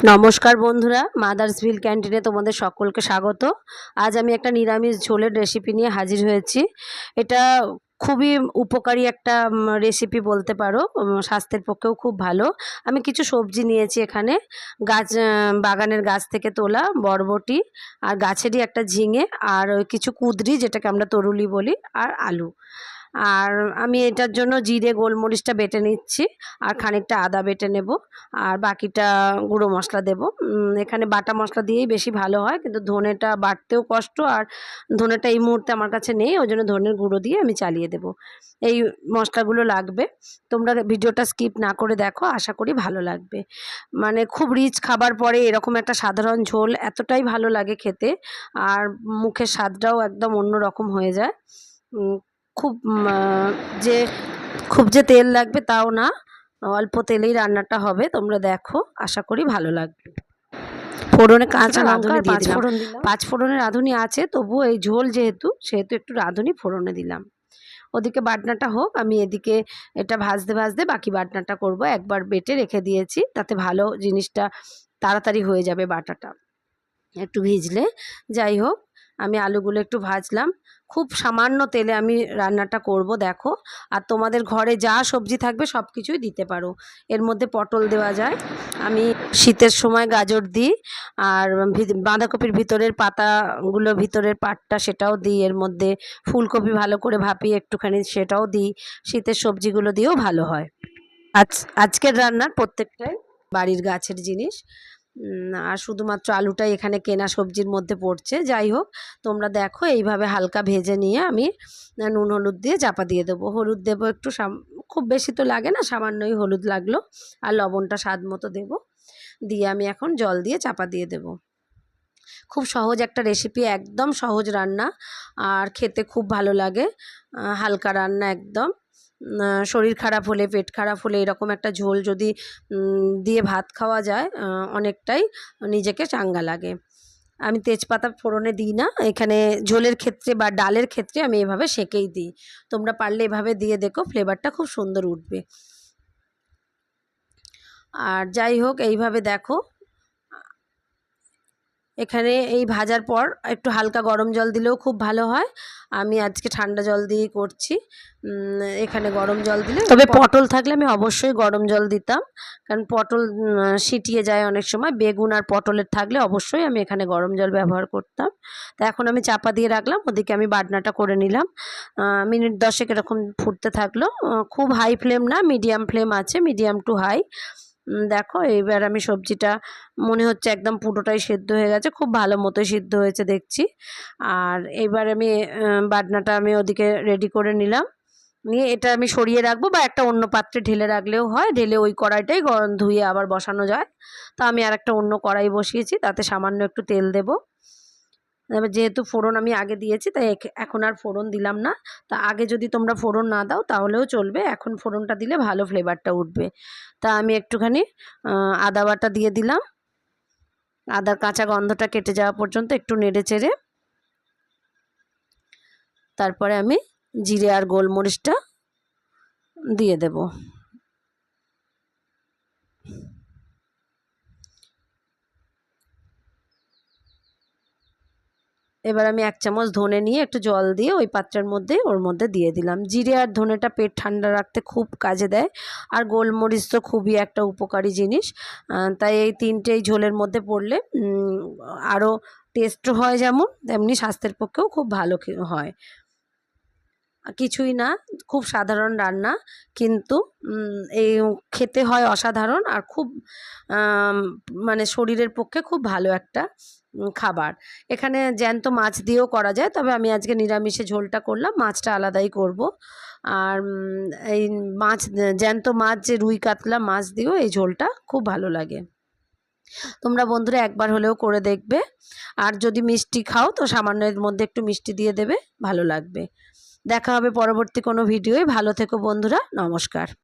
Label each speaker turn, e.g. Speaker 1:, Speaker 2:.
Speaker 1: নমস্কার বন্ধুরা, মাদার্সভিল ক্যান্টিনে তোমাদের সকলকে স্বাগত। আজ আমি একটা নিরামিষ ঝোলের রেসিপি নিয়ে হাজির হয়েছি। এটা খুবই উপকারী একটা রেসিপি বলতে পারো, স্বাস্থ্যের পক্ষেও খুব ভালো। আমি কিছু সবজি নিয়েছি এখানে, বাগানের গাছ থেকে তোলা বরবটি, আর গাছেরই একটা ঝিঙে, আর ওই কিছু কুঁদরি যেটাকে আমরা তরুলি বলি, আর আলু। আর আমি এটার জন্য জিরে গোলমরিচটা বেটে নিচ্ছি, আর খানিকটা আদা বেটে নেব, আর বাকিটা গুঁড়ো মশলা দেব। এখানে বাটা মশলা দিয়েই বেশি ভালো হয়, কিন্তু ধনেটা বাটতেও কষ্ট, আর ধনেটা এই মুহূর্তে আমার কাছে নেই, ওই জন্য ধনের গুঁড়ো দিয়ে আমি চালিয়ে দেব। এই মশলাগুলো লাগবে। তোমরা ভিডিওটা স্কিপ না করে দেখো, আশা করি ভালো লাগবে। মানে খুব রিচ খাবার পরে এরকম একটা সাধারণ ঝোল এতটাই ভালো লাগে খেতে, আর মুখের স্বাদটাও একদম অন্য রকম হয়ে যায়। খুব যে খুব যে তেল লাগবে তাও না, অল্প তেলেই রান্নাটা হবে। তোমরা দেখো, আশা করি ভালো লাগবে। ফোড়নে কাঁচা লঙ্কা আর 5 ফোড়ন দিলাম। 5 ফোড়নের রাঁধুনি আছে, তবুও এই ঝোল সেহেতু একটু রাঁধুনি ফোড়নে দিলাম। ওদিকে বাটনাটা হোক, আমি এদিকে এটা ভাজতে ভাজতে বাকি বাটনাটা করব। একবার বেটে রেখে দিয়েছি, তাতে ভালো জিনিসটা তাড়াতাড়ি হয়ে যাবে বাটাটা, একটু ভিজলে। যাই হোক, আমি আলুগুলো একটু ভাজলাম। খুব সামান্য তেলে আমি রান্নাটা করব, দেখো। আর তোমাদের ঘরে যা সবজি থাকবে সব কিছুই দিতে পারো। এর মধ্যে পটল দেওয়া যায়, আমি শীতের সময় গাজর দিই, আর বাঁধাকপির ভিতরের পাতাগুলো, ভিতরের পাটটা সেটাও দিই। এর মধ্যে ফুলকপি ভালো করে ভাপিয়ে একটুখানি সেটাও দিই। শীতের সবজিগুলো দিয়েও ভালো হয়। আজকের রান্নার প্রত্যেকটাই বাড়ির গাছের জিনিস, আর শুধুমাত্র আলুটাই এখানে কেনা সবজির মধ্যে পড়ছে। যাই হোক, তোমরা দেখো, এইভাবে হালকা ভেজে নিয়ে আমি নুন হলুদ দিয়ে চাপা দিয়ে দেবো। হলুদ দেবো একটু, খুব বেশি তো লাগে না, সামান্যই হলুদ লাগলো, আর লবণটা স্বাদ মতো দেবো। দিয়ে আমি এখন জল দিয়ে চাপা দিয়ে দেবো। খুব সহজ একটা রেসিপি, একদম সহজ রান্না, আর খেতে খুব ভালো লাগে। হালকা রান্না একদম। শরীর খারাপ হলে, পেট খারাপ হলে এরকম একটা ঝোল যদি দিয়ে ভাত খাওয়া যায়, অনেকটাই নিজেকে চাঙ্গা লাগে। আমি তেজপাতা ফোড়নে দিই না এখানে, ঝোলের ক্ষেত্রে বা ডালের ক্ষেত্রে আমি এভাবে সেঁকেই দিই। তোমরা পারলে এভাবে দিয়ে দেখো, ফ্লেভারটা খুব সুন্দর উঠবে। আর যাই হোক, এইভাবে দেখো, এখানে এই ভাজার পর একটু হালকা গরম জল দিলেও খুব ভালো হয়। আমি আজকে ঠান্ডা জল দিয়েই করছি। এখানে গরম জল দিলে, তবে পটল থাকলে আমি অবশ্যই গরম জল দিতাম, কারণ পটল সিটিয়ে যায় অনেক সময়। বেগুন আর পটলের থাকলে অবশ্যই আমি এখানে গরম জল ব্যবহার করতাম। তা এখন আমি চাপা দিয়ে রাখলাম, ওদিকে আমি বাটনাটা করে নিলাম। মিনিট 10 এরকম ফুটতে থাকলো। খুব হাই ফ্লেম না, মিডিয়াম ফ্লেম আছে, মিডিয়াম টু হাই। দেখো, এইবার আমি সবজিটা মনে হচ্ছে একদম পুরোটাই সেদ্ধ হয়ে গেছে, খুব ভালো মতো সিদ্ধ হয়েছে দেখছি। আর এইবার আমি বাটনাটা আমি ওদিকে রেডি করে নিলাম, নিয়ে এটা আমি সরিয়ে রাখবো, বা একটা অন্য পাত্রে ঢেলে রাখলেও হয়। ঢেলে ওই কড়াইটাই ধুয়ে আবার বসানো যায়। তো আমি আর একটা অন্য কড়াই বসিয়েছি, তাতে সামান্য একটু তেল দেবো। এবার যেহেতু ফোড়ন আমি আগে দিয়েছি, তাই এখন আর ফোড়ন দিলাম না। তা আগে যদি তোমরা ফোড়ন না দাও তাহলেও চলবে, এখন ফোড়নটা দিলে ভালো ফ্লেভারটা উঠবে। তা আমি একটুখানি আদা বাটা দিয়ে দিলাম। আদার কাঁচা গন্ধটা কেটে যাওয়া পর্যন্ত একটু নেড়ে চেড়ে তারপরে আমি জিরে আর গোলমরিচটা দিয়ে দেব। এবার আমি 1 চামচ ধনে নিয়ে একটু জল দিয়ে ওই পাত্রের মধ্যে ওর মধ্যে দিয়ে দিলাম। জিরে আর ধনেটা পেট ঠান্ডা রাখতে খুব কাজে দেয়, আর গোলমরিচ তো খুবই একটা উপকারী জিনিস। তাই এই তিনটেই ঝোলের মধ্যে পড়লে আরও টেস্টও হয়, যেমন তেমনি স্বাস্থ্যের পক্ষেও খুব ভালো হয়। কিছুই না, খুব সাধারণ রান্না, কিন্তু এই খেতে হয় অসাধারণ, আর খুব মানে শরীরের পক্ষে খুব ভালো একটা খাবার। এখানে জ্যান্ত মাছ দিয়েও করা যায়, তবে আমি আজকে নিরামিষে ঝোলটা করলাম, মাছটা আলাদাই করব। আর এই জ্যান্ত মাছ, যে রুই কাতলা মাছ দিয়েও এই ঝোলটা খুব ভালো লাগে। তোমরা বন্ধুরা একবার হলেও করে দেখবে। আর যদি মিষ্টি খাও তো সামান্য এর মধ্যে একটু মিষ্টি দিয়ে দেবে, ভালো লাগবে। দেখা হবে পরবর্তী কোনো ভিডিওয়। ভালো থেকো বন্ধুরা, নমস্কার।